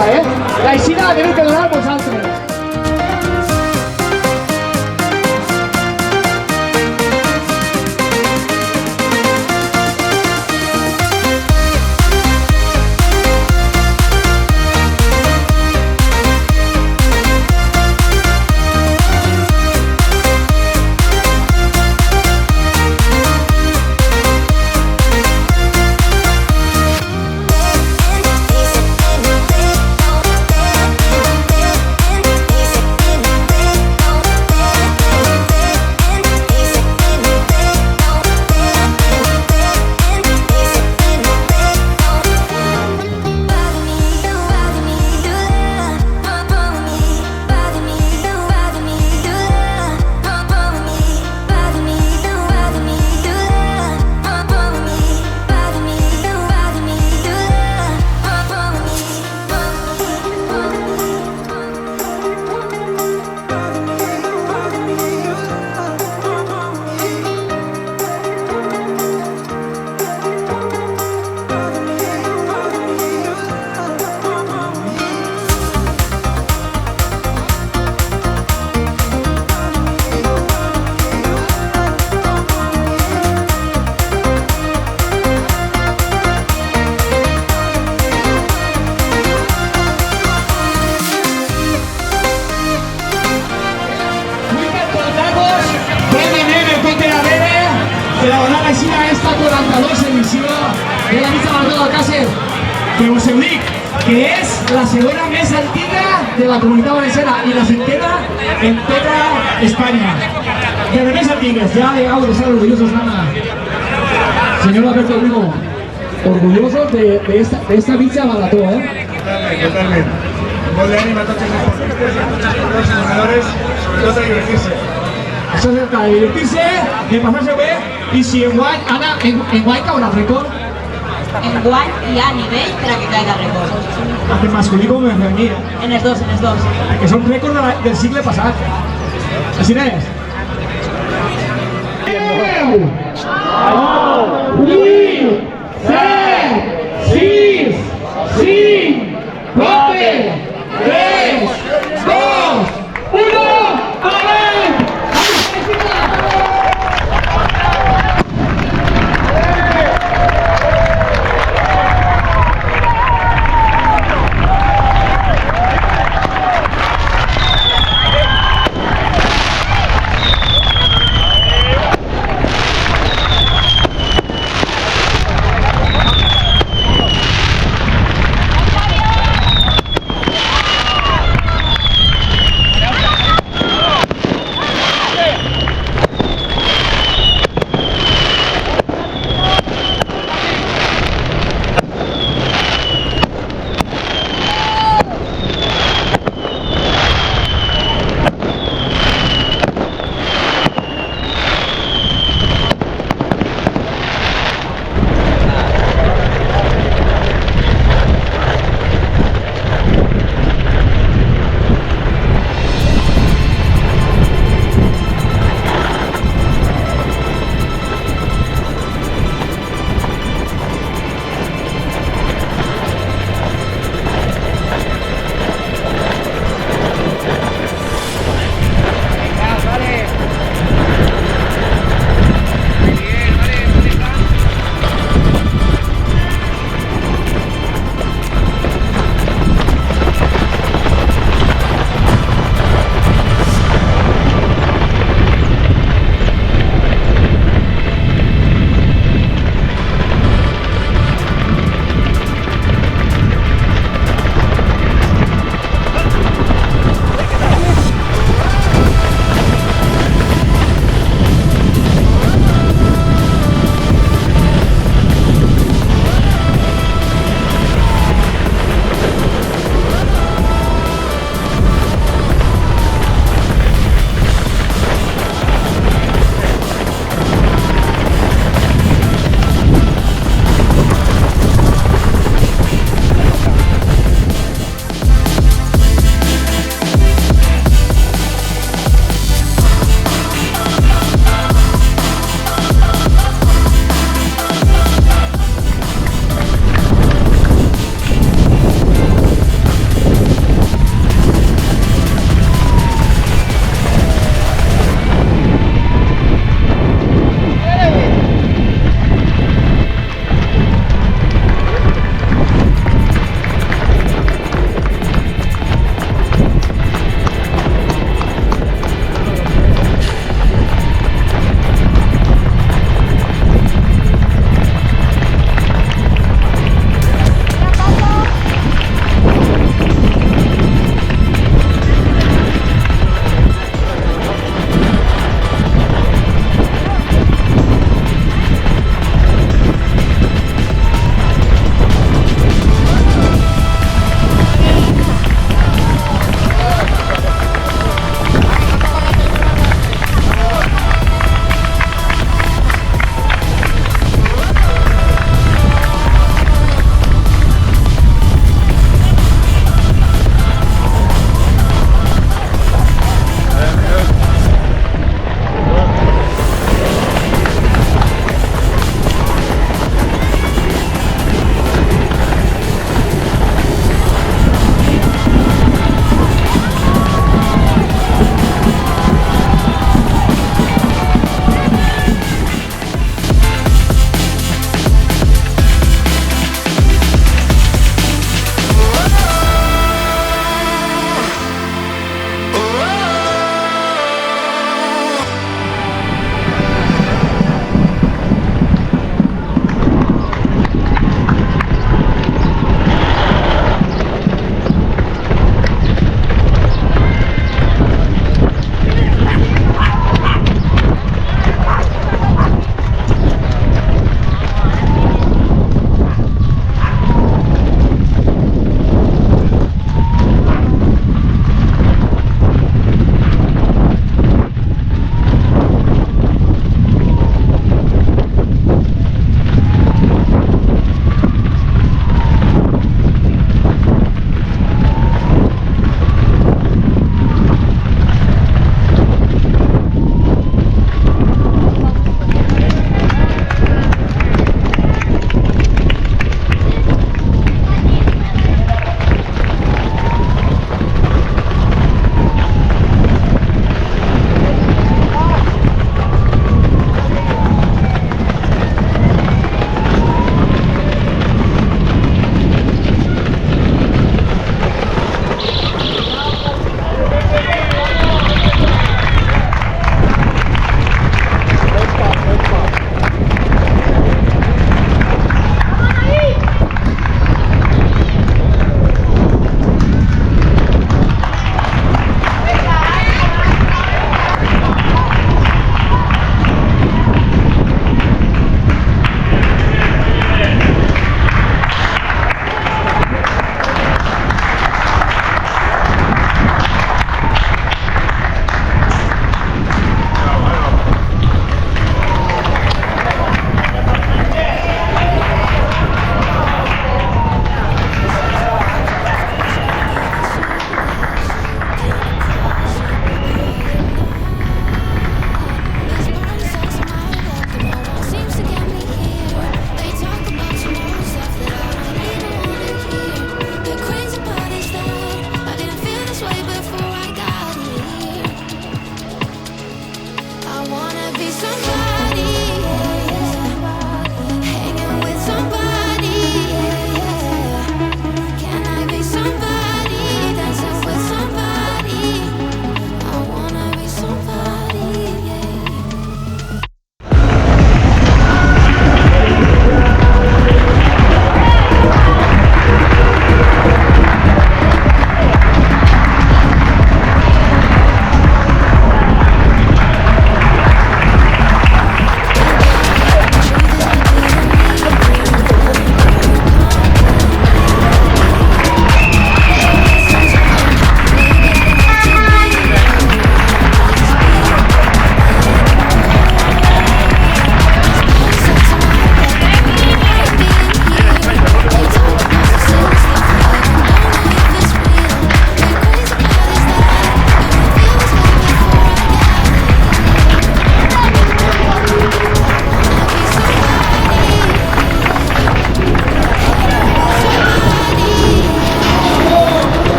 ara, La eixida la teniu que donar vosaltres. Elaborar així esta 42 edició de la Media Maratón de Alcácer, que us ho dic, que és la segona més antiga de la comunitat valenciana i la setena en tota Espanya. De les més antigues, ya llegamos de ser orgullosos, nada. Señor Alberto Primo, orgullosos de esta Media Maratón, Totalmente. Molt de ánimo a tots els deportistes i a tots els corredors, sobre tot a divertir-se. Això es tracta de divertir-se, de passar-se bé, i si enguany, Anna, enguany caurà el rècord? Enguany hi ha nivell per a que caiga rècord. Tant en masculí com en femení. En els dos, en els dos. Que són rècords del segle passat. Així n'és. 10, 9, 8, 7, 6, 5, 4, 3, 2, 1, ¡adelante!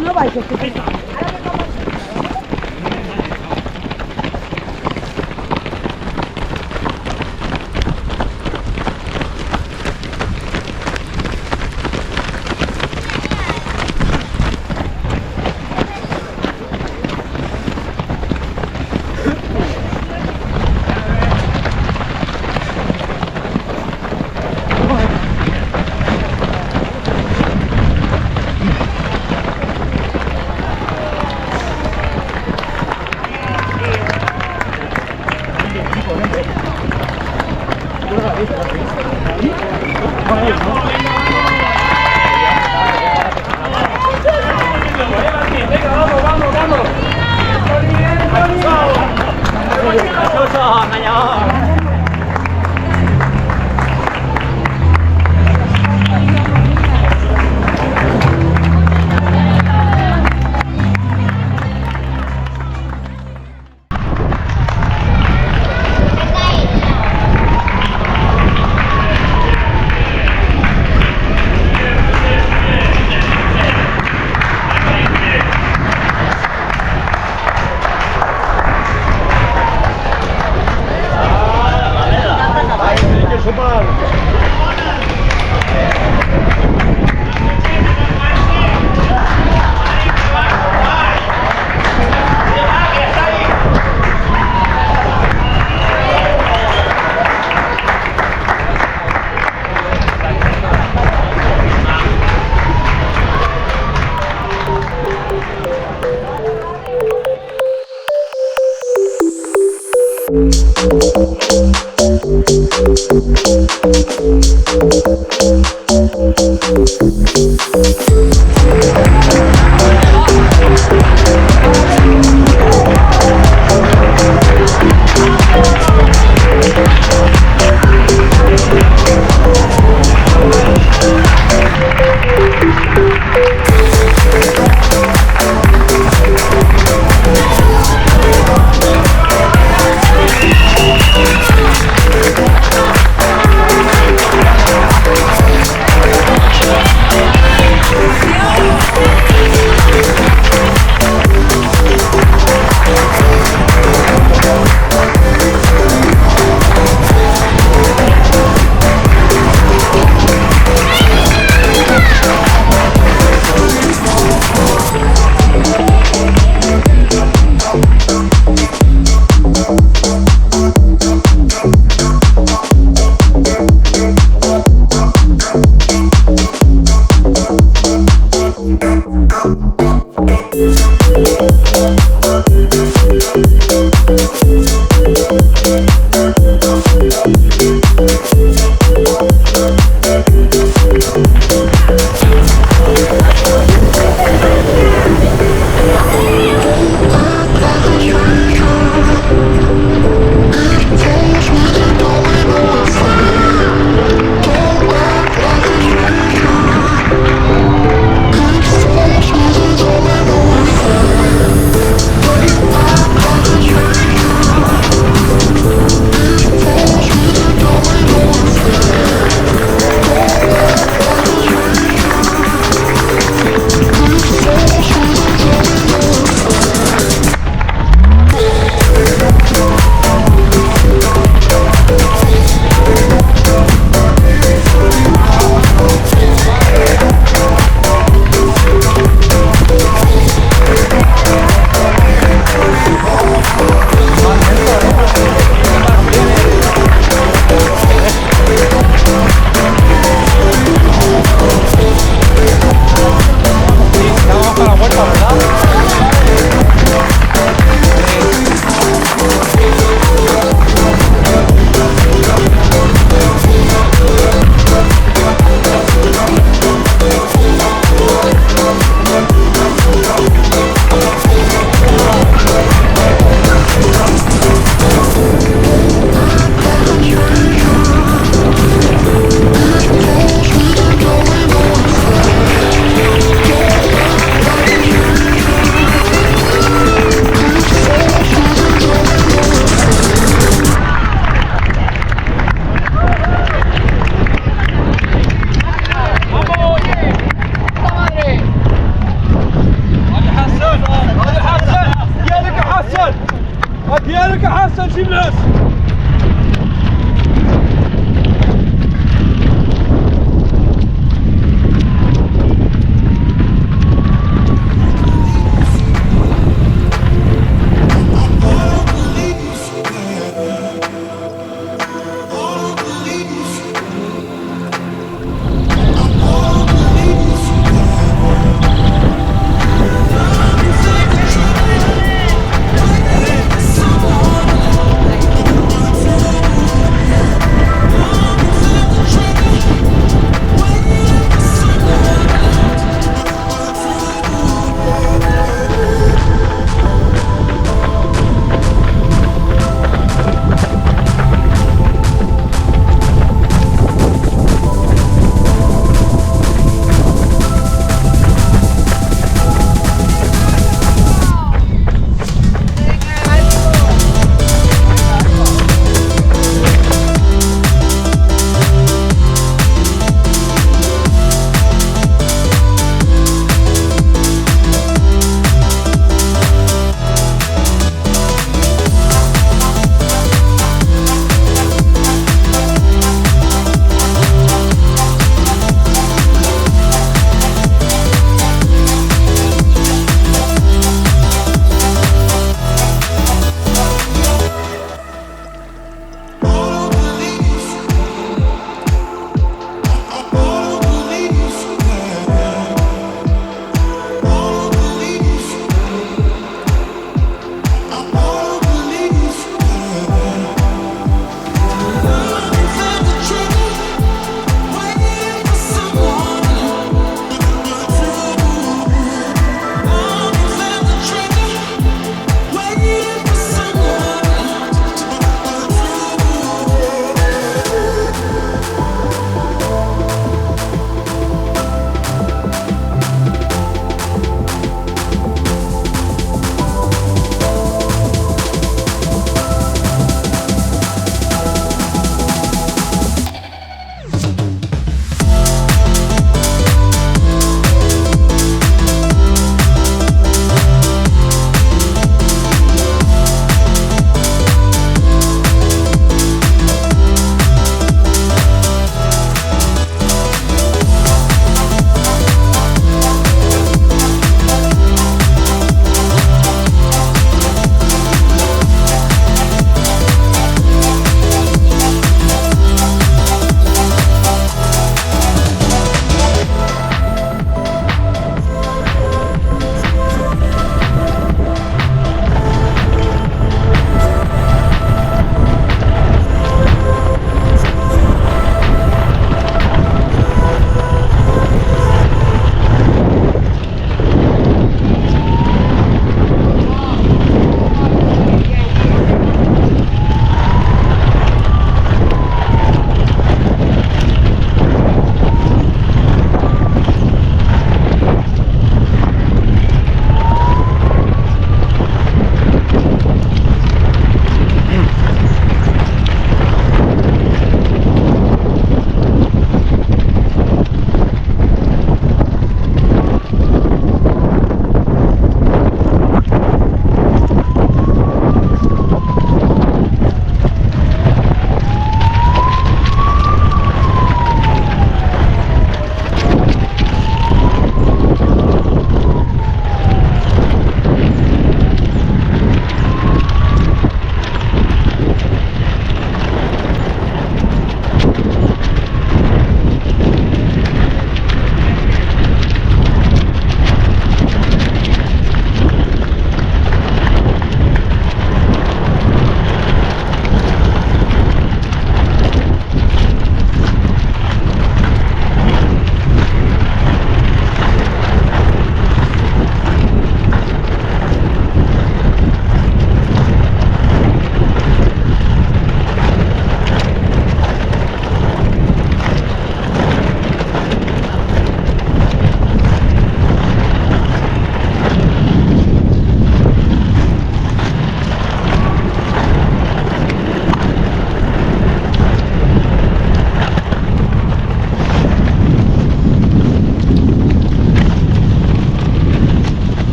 No vais, estupendo.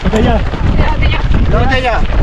Botella. Botella.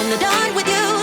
I'm not done with you.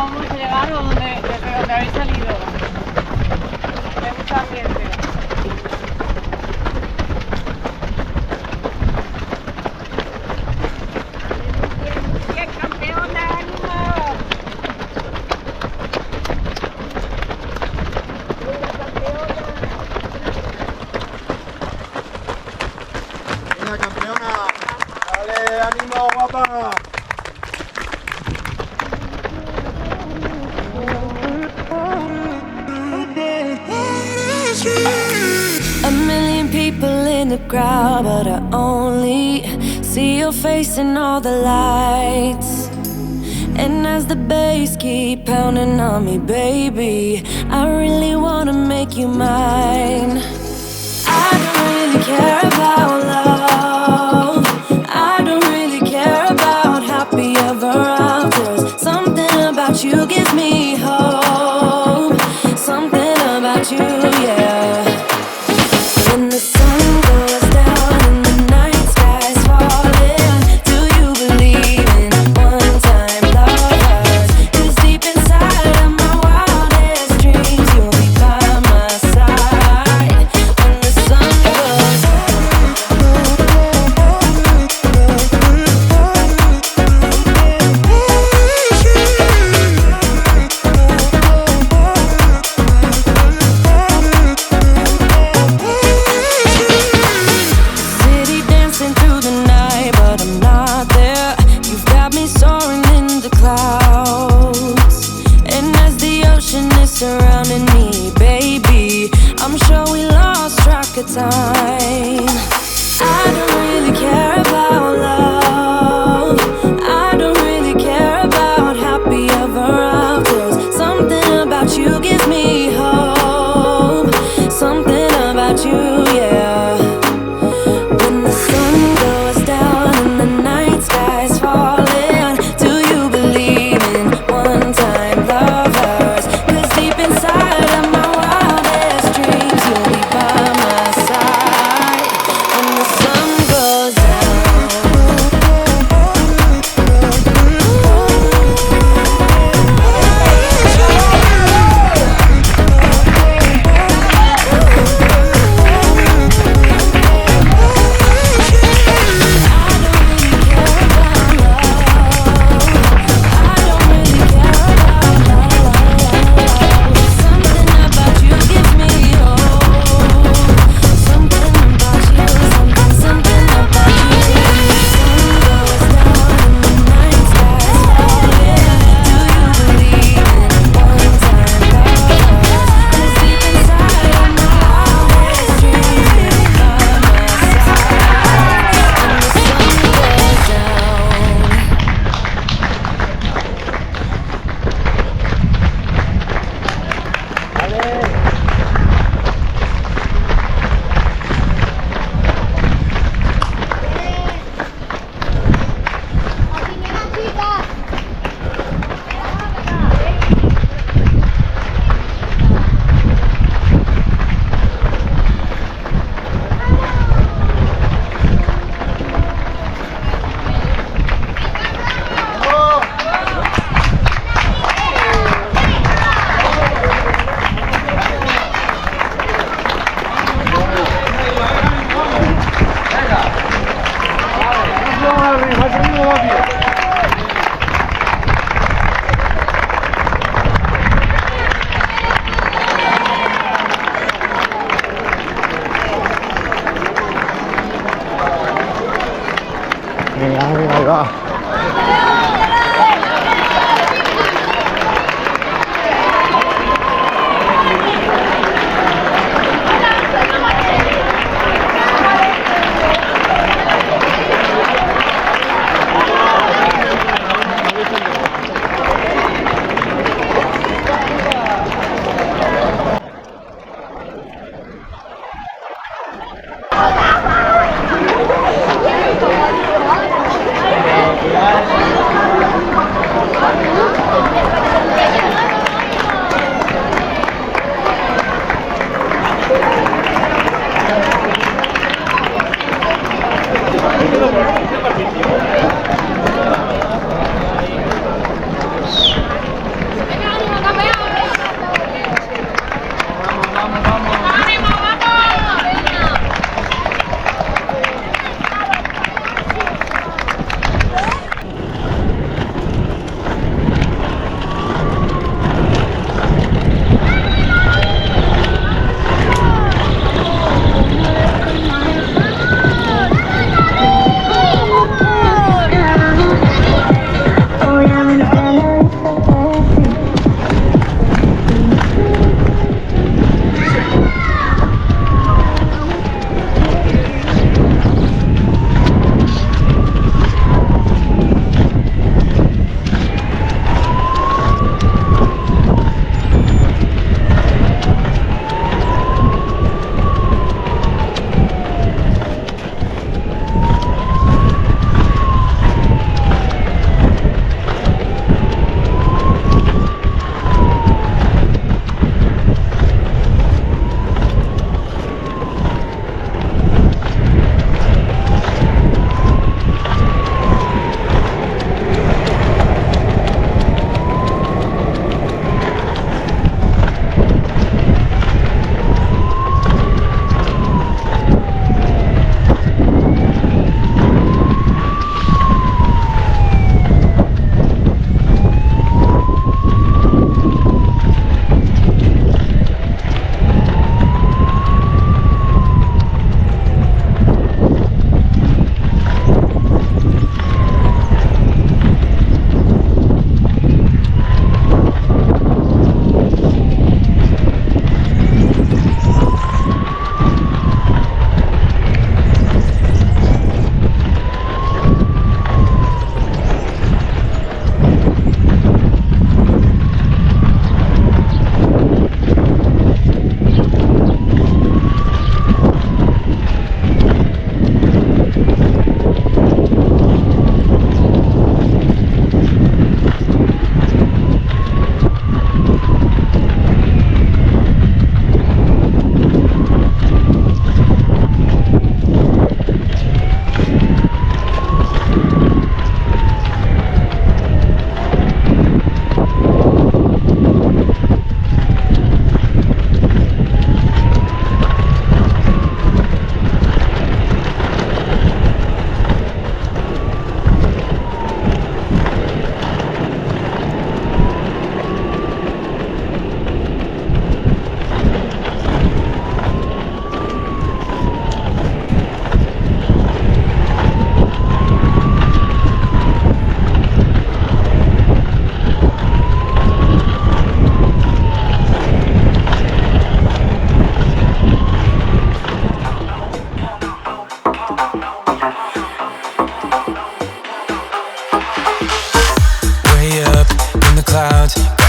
vamos a llegar o desde donde habéis salido. Hay mucho ambiente. ¡Bien, campeona! ¡Ánimo! Venga, campeona. Dale, ánimo, guapa. A million people in the crowd, but I only see your face in all the lights. And as the bass keep pounding on me, baby, I really wanna make you mine. I don't really care about love. I don't really care about happy ever afters. Something about you gives me hope. Something about you, yeah. When the sun goes down and the night sky's falling, do you believe in one-time lovers? 'Cause deep inside of my wildest dreams, you'll be by my side. When the sun goes city dancing through the night, but I'm not there. You've got me soaring in the clouds, and as the ocean is surrounding me, baby, I'm sure we lost track of time. I don't really care about love. I don't really care about happy ever afters. Something about you gives me hope. Something about you, yeah. When the sun goes down and the night sky's falling, do you believe in one-time lovers? 'Cause deep inside of my wildest dreams, you'll be by my side.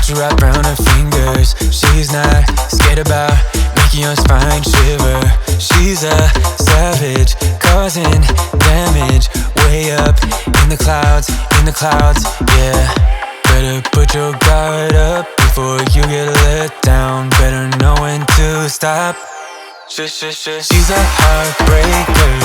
Arms wrapped around her fingers. She's not scared about making your spine shiver. She's a savage, causing damage. Way up in the clouds, yeah. Better put your guard up before you get let down. Better know when to stop. She's a heartbreaker,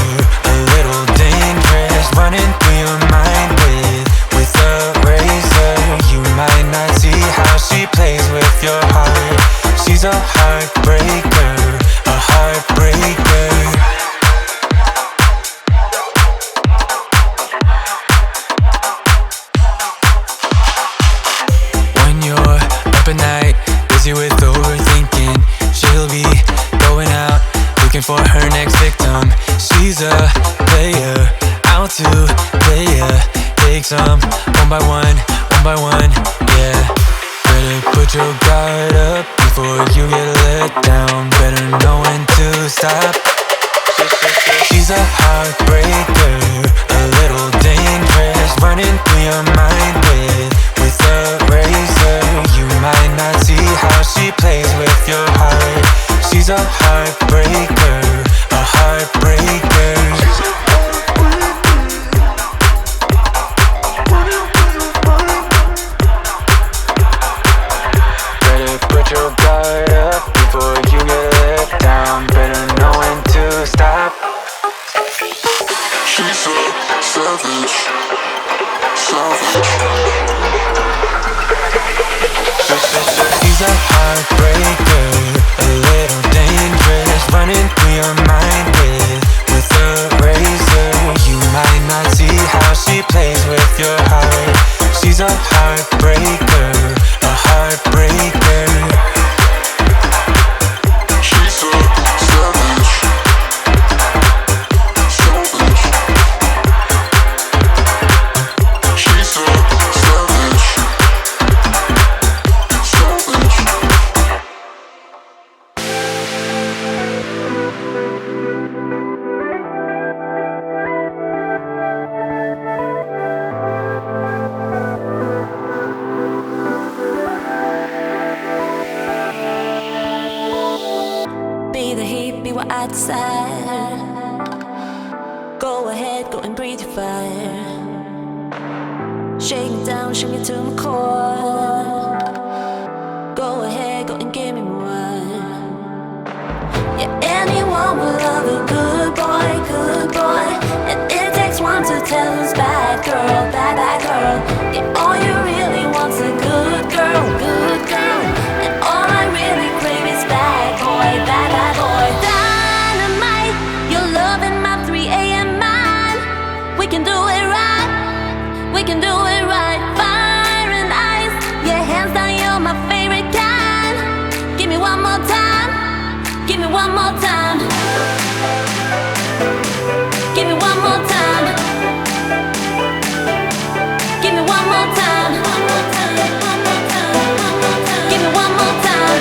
a little dangerous, running through your mind with a razor. You might not see how she plays with your heart. She's a heartbreaker, a heartbreaker. When you're up at night, busy with overthinking, she'll be going out looking for her next victim. She's a player, out to play ya. Takes them one by one, yeah. Better put your guard up before you get let down. Better know when to stop. She's a heartbreaker, a little dangerous, running through your mind with a razor. You might not see how she plays with your heart. She's a heartbreaker, a heartbreaker. Better put your guard up before you get let down. Better know when to stop. She's a savage, savage. She's a heartbreaker, a little dangerous, running through your mind with a razor. You might not see how she plays with your heart. She's a heartbreaker, a heartbreaker. She's a savage, savage. She's a savage, savage. Be the heat, be what I desire. Go ahead, go and breathe your fire. Shake me down, shake me to my core. Go ahead, go and give me more. Yeah, anyone will love a good boy. And it takes one to tell who's bad girl, bad girl. Yeah, all you really want's a good girl, good girl. And all I really crave is bad boy, bad boy. Dynamite, you're loving my 3 a.m. mind. We can do it right, we can do it right. Fire and ice, yeah, hands down, you're my favorite kind. Give me one more time, give me one more time. Give me one more time. Give me one more time. Give me one more time. One more time.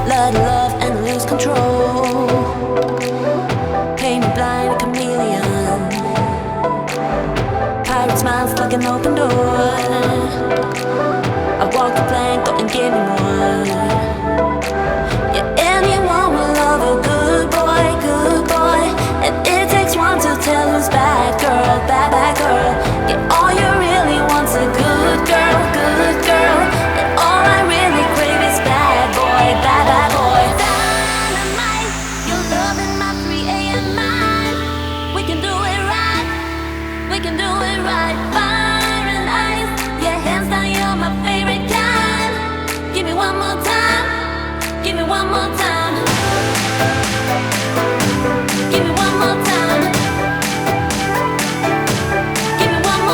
Let love and lose control. Paint me blind, a chameleon. Pirate smiles like an open door. I walk the plank, go and give me more. Yeah, anyone will love a good boy. And it takes one to tell who's bad girl, bad girl. Yeah, all you really want's a good girl, good girl. And all I really crave is bad boy, bad boy. Dynamite, you're loving my 3 a.m. mind. We can do it right, we can do it right. Fire and ice, yeah, hands down, you're my favorite kind. Give me one more time, give me one more time. Give me one more time. Give me one more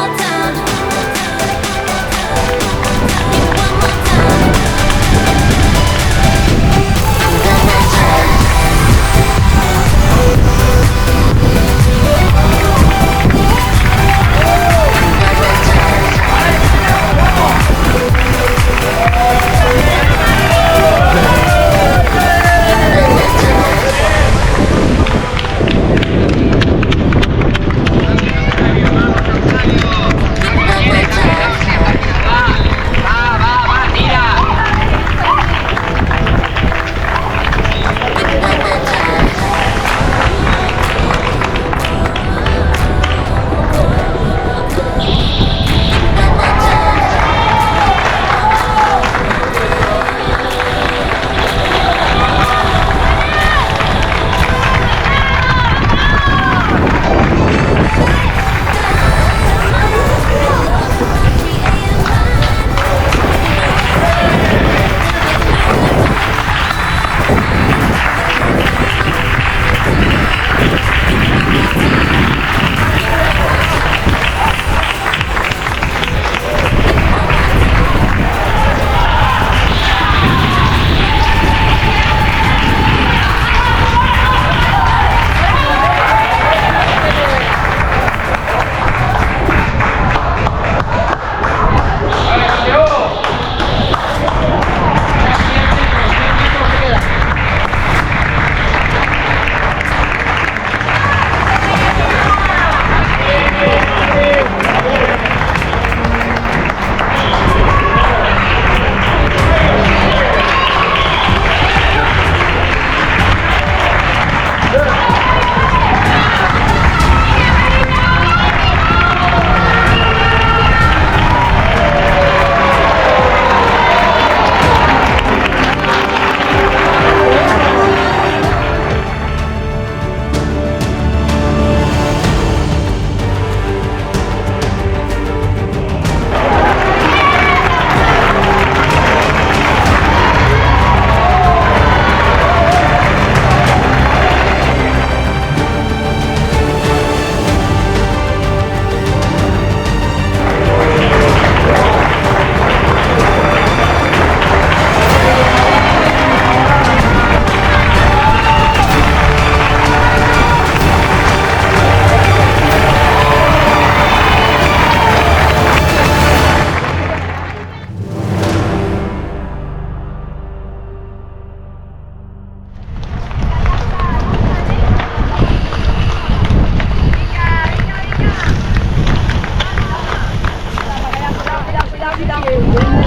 que